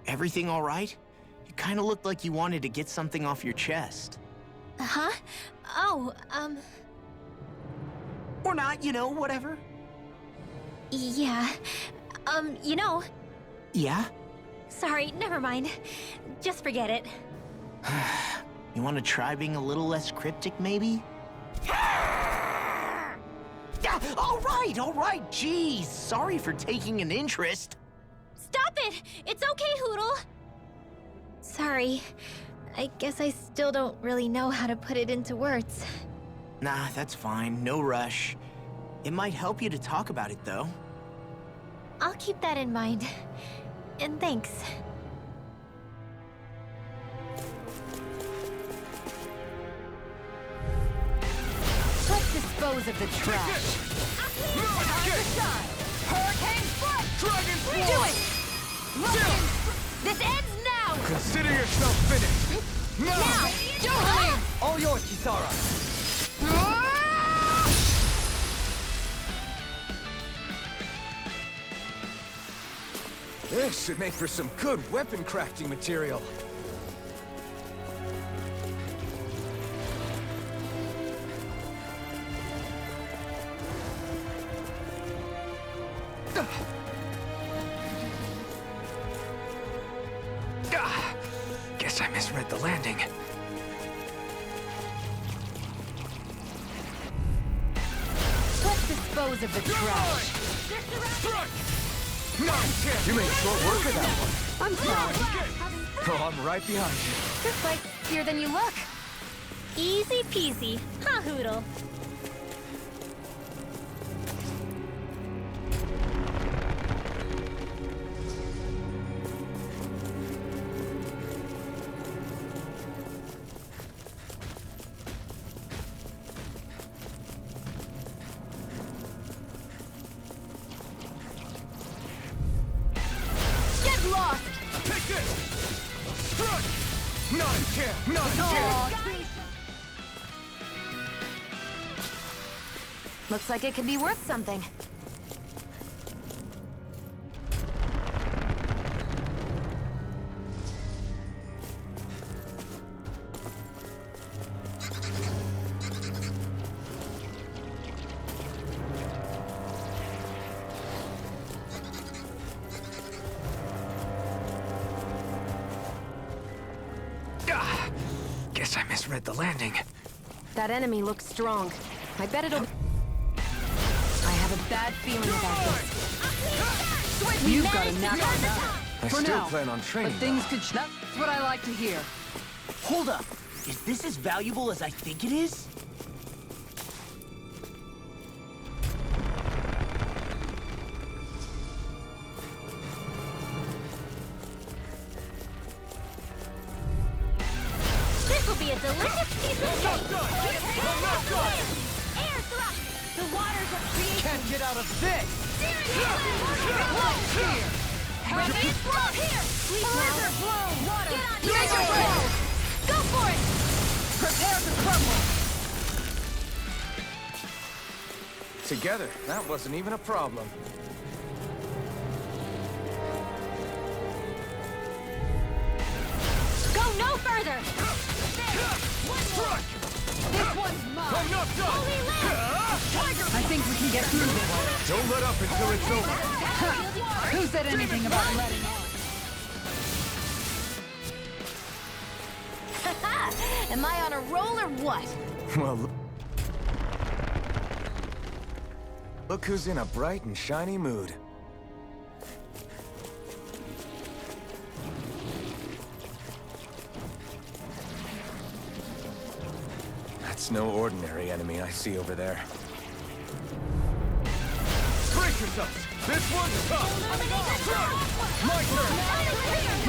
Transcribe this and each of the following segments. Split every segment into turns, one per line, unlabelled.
Everything all right? You kind of looked like you wanted to get something off your chest.
Huh? Oh,
Or not, you know, whatever.
yeah. You know,
Yeah?
sorry, never mind. Just forget it.
You want to try being a little less cryptic, maybe? Yeah, all right, jeez. Sorry for taking an interest.
Stop it! It's okay, Hootle! Sorry. I guess I still don't really know how to put it into words.
Nah, that's fine. No rush. It might help you to talk about it, though.
I'll keep that in mind. And thanks.
Let's dispose of the trash. Hurricane foot!
Dragon
Do
Force!
it! Logan! This ends now!
Consider yourself finished!
Now! Johan!
All yours, Kisara! This should make for some good weapon crafting material. Guess I misread the landing.
Let's dispose of the trash.
You made short work of that one.
I'm sorry.
Oh, I'm right behind you.
You're quite easier than you look.
Easy peasy, huh, Hootle?
Get lost!
Take this! Strike! Not again!
Looks like it could be worth something.
Guess I misread the landing.
That enemy looks strong. I bet it'll... I have a bad feeling about this. You've got a knack for that.
I
For
still
now,
plan on
But
training.
things
though.
could... That's what I like to hear.
Hold up. Is this as valuable as I think it is?
This will be a delicious piece of cake! Air thrust! The waters of creation!
Can't get out of this!
Ready? Blow here! Sleep now! Blow! Water! Get on
Major
blow! Go for it!
Prepare to crumble!
Together, that wasn't even a problem.
Go no further!
This one's mine!
I'm not done!
Holy land!
I think we can get through this.
Don't let up until it's over.
Who said anything about letting on?
Am I on a roll or what?
Well, look who's in a bright and shiny mood. That's no ordinary enemy I see over there. Brace yourselves! This one's tough! My turn!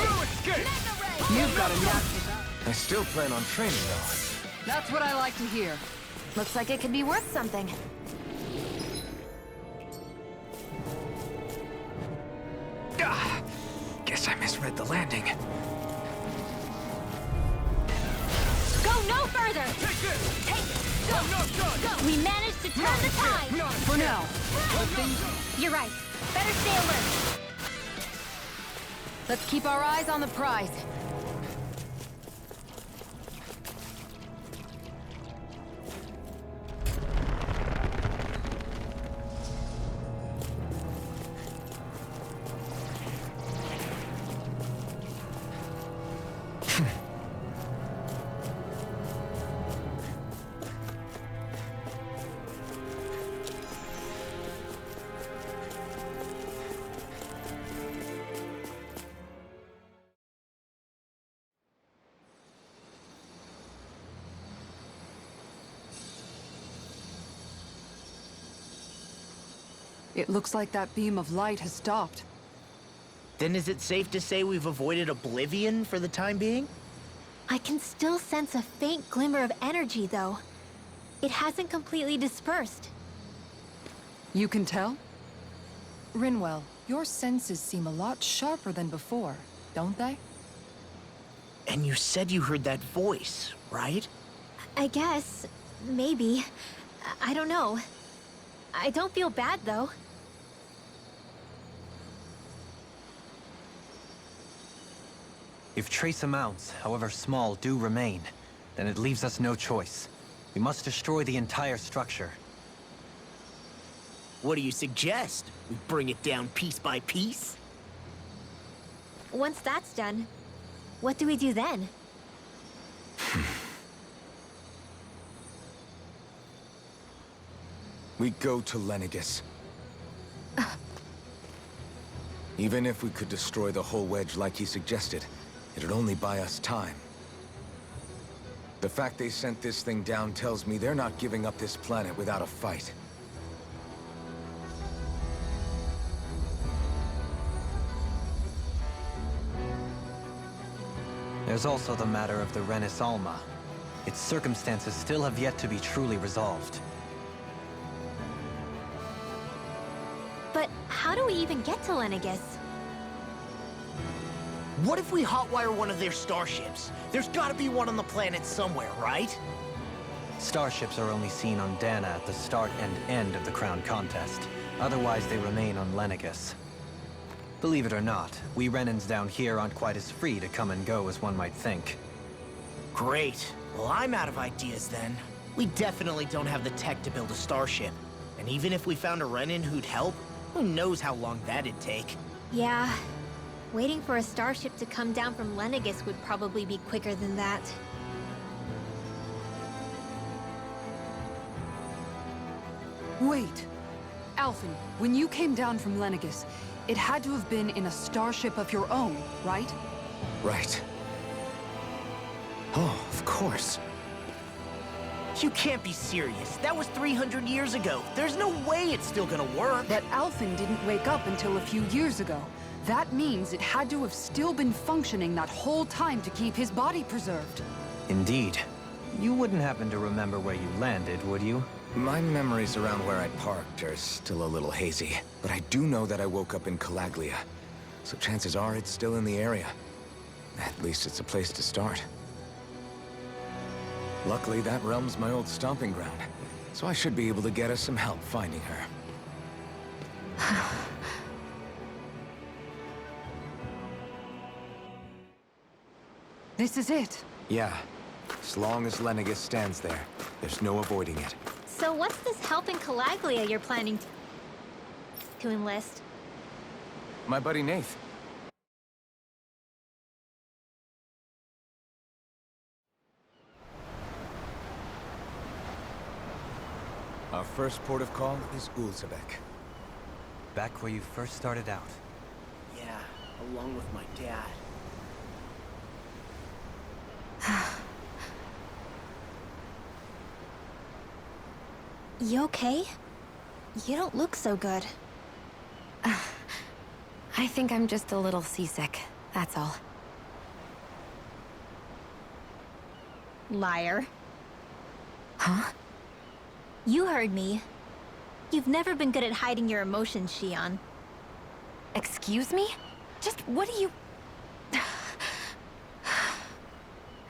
No escape!
You've got a knack for that.
I still plan on training, though.
That's what I like to hear.
Looks like it could be worth something.
Guess I misread the landing.
Go no further!
Take this!
Take! Go!
I'm not done!
Go! We managed to turn the tide!
Not
For now. But things...
You're right. Better stay alert.
Let's keep our eyes on the prize.
It looks like that beam of light has stopped.
Then is it safe to say we've avoided oblivion for the time being?
I can still sense a faint glimmer of energy, though. It hasn't completely dispersed.
You can tell? Rinwell, your senses seem a lot sharper than before, don't they?
And you said you heard that voice, right?
I guess. Maybe. I don't know. I don't feel bad, though.
If trace amounts, however small, do remain, then it leaves us no choice. We must destroy the entire structure.
What do you suggest? We bring it down piece by piece?
Once that's done, what do we do then?
We go to Lenegis. Even if we could destroy the whole wedge like he suggested, it'd only buy us time. The fact they sent this thing down tells me they're not giving up this planet without a fight.
There's also the matter of the Renis Alma. Its circumstances still have yet to be truly resolved.
But how do we even get to Lenegis?
What if we hotwire one of their starships? There's gotta be one on the planet somewhere, right?
Starships are only seen on Dana at the start and end of the Crown Contest. Otherwise, they remain on Lenegis. Believe it or not, we Renans down here aren't quite as free to come and go as one might think.
Great. Well, I'm out of ideas then. We definitely don't have the tech to build a starship. And even if we found a Renan who'd help, who knows how long that'd take.
Yeah. Waiting for a starship to come down from Lenegis would probably be quicker than that.
Wait. Alphen, when you came down from Lenegis, it had to have been in a starship of your own, right?
Right. Oh, of course.
You can't be serious. That was 300 years ago. There's no way it's still gonna work.
But Alphen didn't wake up until a few years ago. That means it had to have still been functioning that whole time to keep his body preserved.
Indeed. You wouldn't happen to remember where you landed, would you?
My memories around where I parked are still a little hazy, but I do know that I woke up in Calaglia, so chances are it's still in the area. At least it's a place to start. Luckily, that realm's my old stomping ground, so I should be able to get us some help finding her.
This is it.
Yeah, as long as Lenegis stands there, there's no avoiding it.
So what's this help in Calaglia you're planning to enlist?
My buddy Nath. Our first port of call is Ulzebek.
Back where you first started out.
Yeah, along with my dad.
You okay? You don't look so good.
I think I'm just a little seasick, that's all.
Liar.
Huh?
You heard me. You've never been good at hiding your emotions, Shion.
Excuse me? Just what do you...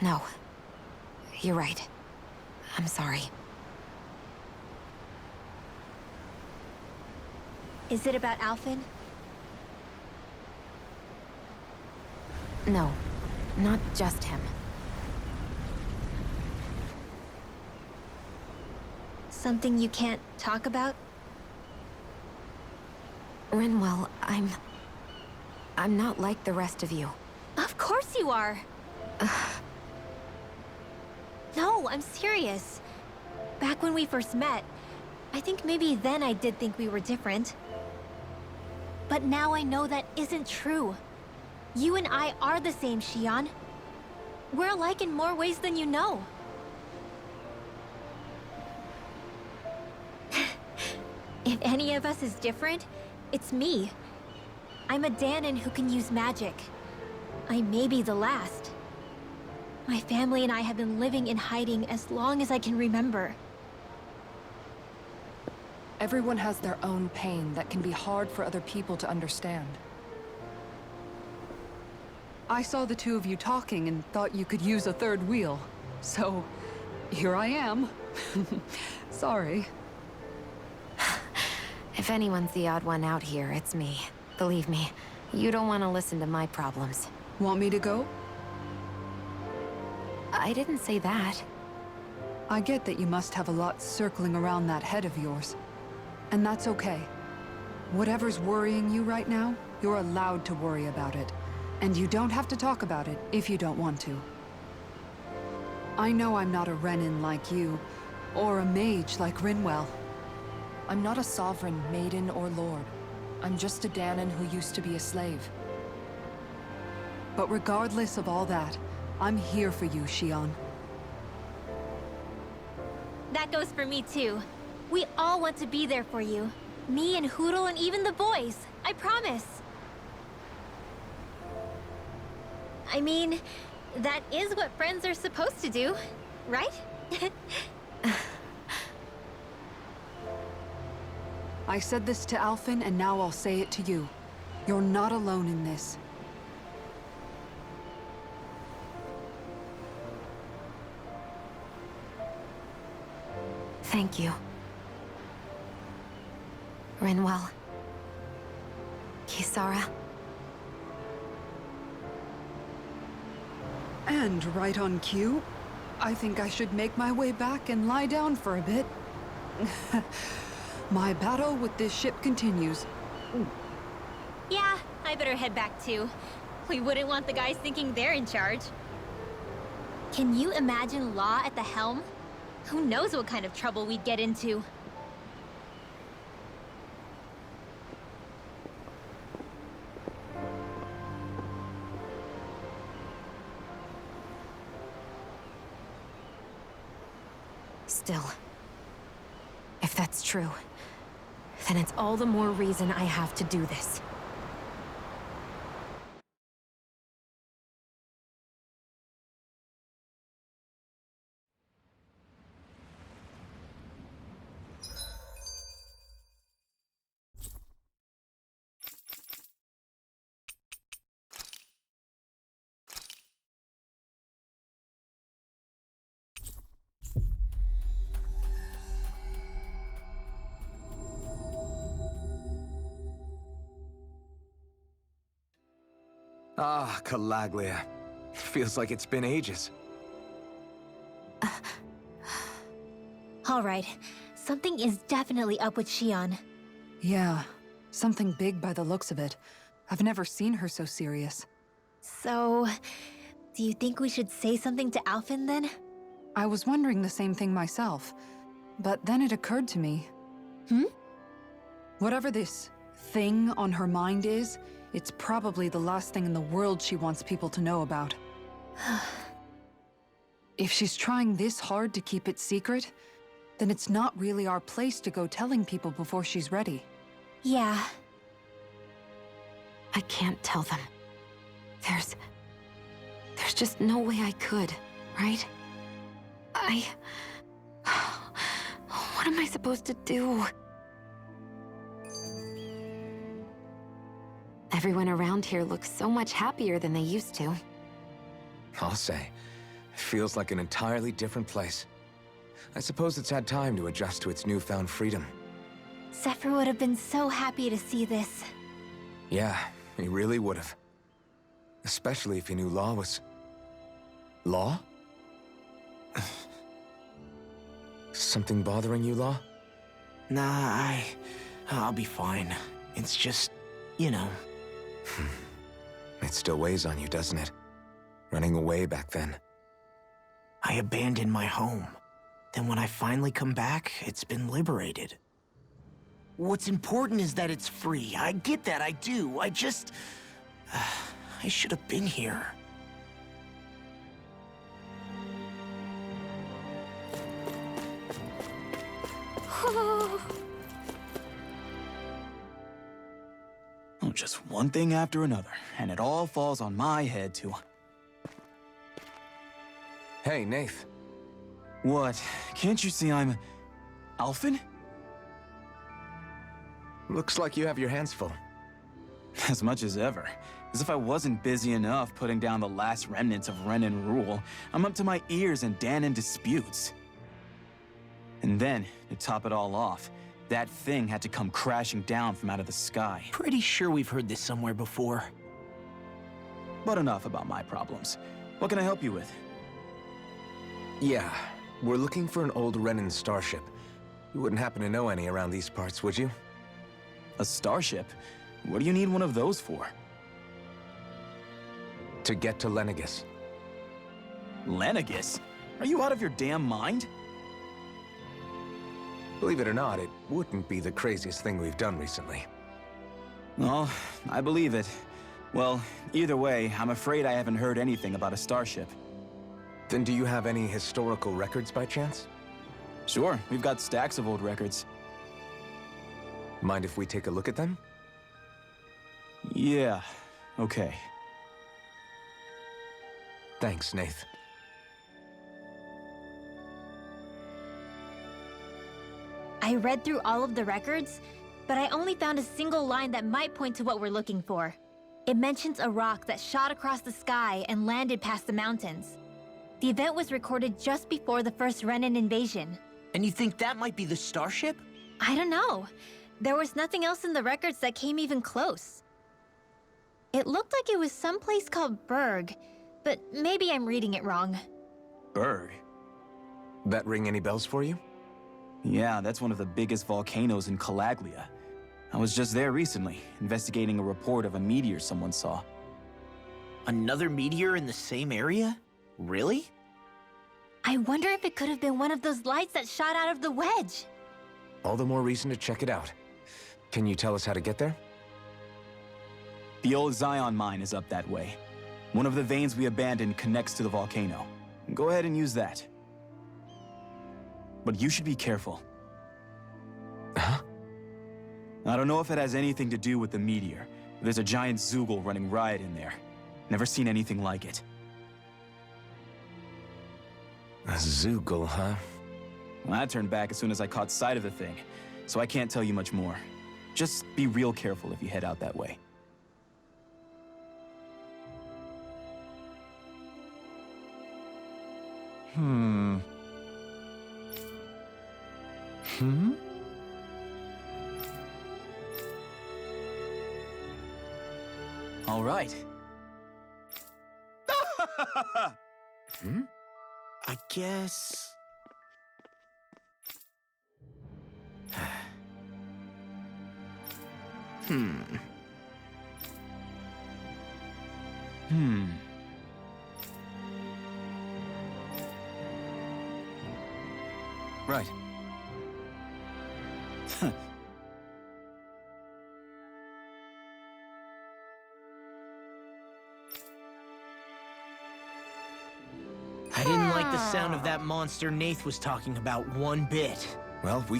No. You're right. I'm sorry.
Is it about Alphen?
No, not just him.
Something you can't talk about?
Rinwell, I'm not like the rest of you.
Of course you are! No, I'm serious. Back when we first met, I think maybe then I did think we were different. But now I know that isn't true. You and I are the same, Shion. We're alike in more ways than you know. If any of us is different, it's me. I'm a Danon who can use magic. I may be the last. My family and I have been living in hiding as long as I can remember.
Everyone has their own pain that can be hard for other people to understand. I saw the two of you talking and thought you could use a third wheel. So, here I am. Sorry.
If anyone's the odd one out here, it's me. Believe me, you don't want to listen to my problems.
Want me to go?
I didn't say that.
I get that you must have a lot circling around that head of yours. And that's okay. Whatever's worrying you right now, you're allowed to worry about it. And you don't have to talk about it if you don't want to. I know I'm not a Renin like you, or a mage like Rinwell. I'm not a sovereign, maiden, or lord. I'm just a Danon who used to be a slave. But regardless of all that, I'm here for you, Shion.
That goes for me too. We all want to be there for you. Me and Hootle and even the boys. I promise. I mean, that is what friends are supposed to do, right?
I said this to Alphen, and now I'll say it to you. You're not alone in this.
Thank you. Rinwell. Kisara.
And right on cue, I think I should make my way back and lie down for a bit. My battle with this ship continues.
Yeah, I better head back too. We wouldn't want the guys thinking they're in charge. Can you imagine Law at the helm? Who knows what kind of trouble we'd get into?
Still, if that's true, then it's all the more reason I have to do this.
Ah, Calaglia. Feels like it's been ages.
All right, something is definitely up with Shion.
Yeah, something big by the looks of it. I've never seen her so serious.
So, do you think we should say something to Alphen then?
I was wondering the same thing myself, but then it occurred to me. Whatever this thing on her mind is, it's probably the last thing in the world she wants people to know about. If she's trying this hard to keep it secret, then it's not really our place to go telling people before she's ready.
Yeah.
I can't tell them. There's just no way I could, right? What am I supposed to do? Everyone around here looks so much happier than they used to.
I'll say. It feels like an entirely different place. I suppose it's had time to adjust to its newfound freedom.
Zephyr would have been so happy to see this.
Yeah, he really would have. Especially if he knew Law was... Law? Something bothering you, Law?
Nah, I'll be fine. It's just, you know.
It still weighs on you, doesn't it? Running away back then.
I abandoned my home. Then when I finally come back, it's been liberated. What's important is that it's free. I get that, I do. I just... I should have been here.
Oh, just one thing after another, and it all falls on my head too.
Hey, Nath.
What? Can't you see I'm... Alphen?
Looks like you have your hands full.
As much as ever. As if I wasn't busy enough putting down the last remnants of Renan rule, I'm up to my ears in Dahnan disputes. And then, to top it all off, that thing had to come crashing down from out of the sky.
Pretty sure we've heard this somewhere before.
But enough about my problems. What can I help you with?
Yeah, we're looking for an old Renan starship. You wouldn't happen to know any around these parts, would you?
A starship? What do you need one of those for?
To get to Lenegis.
Lenegis? Are you out of your damn mind?
Believe it or not, it wouldn't be the craziest thing we've done recently.
Well, I believe it. Well, either way, I'm afraid I haven't heard anything about a starship.
Then do you have any historical records by chance?
Sure, we've got stacks of old records.
Mind if we take a look at them?
Yeah, okay.
Thanks, Nath.
I read through all of the records, but I only found a single line that might point to what we're looking for. It mentions a rock that shot across the sky and landed past the mountains. The event was recorded just before the first Renan invasion.
And you think that might be the starship?
I don't know. There was nothing else in the records that came even close. It looked like it was someplace called Berg, but maybe I'm reading it wrong.
Berg?
That ring any bells for you?
Yeah, that's one of the biggest volcanoes in Calaglia. I was just there recently, investigating a report of a meteor someone saw.
Another meteor in the same area? Really?
I wonder if it could have been one of those lights that shot out of the wedge.
All the more reason to check it out. Can you tell us how to get there?
The old Zion mine is up that way. One of the veins we abandoned connects to the volcano. Go ahead and use that. But you should be careful.
Huh?
I don't know if it has anything to do with the meteor. But there's a giant Zoogle running riot in there. Never seen anything like it.
A Zoogle, huh?
Well, I turned back as soon as I caught sight of the thing, so I can't tell you much more. Just be real careful if you head out that way.
Hmm?
All right.
I guess...
Right.
I didn't like the sound of that monster Nath was talking about one bit.
Well, we